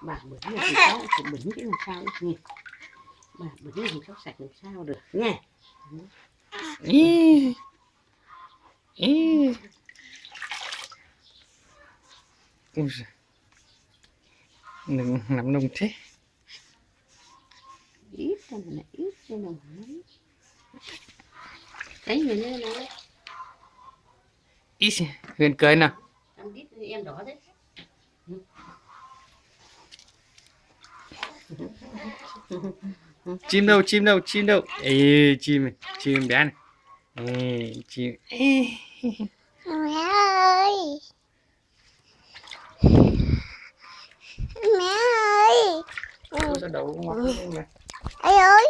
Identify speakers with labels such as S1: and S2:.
S1: Bà bẩn thì cháu cũng bẩn chứ làm sao nhỉ. Bà bẩn thì cháu sạch làm sao được nha.
S2: Ý. Ý. Ui giời. Đừng nắm đông thế.
S1: Ít cho này ít cho nó lắm. Thấy người này này.
S2: Ý. Huyền cười nào.
S1: Ăn ít thì em đỏ đấy.
S2: Chim đâu, chim đâu, chim đâu. Ê, chim bé này. Ê, chim. Ê.
S3: Mẹ ơi, mẹ ơi,
S2: Ôi, sao đầu ngọt lên này.
S3: ơi ơi.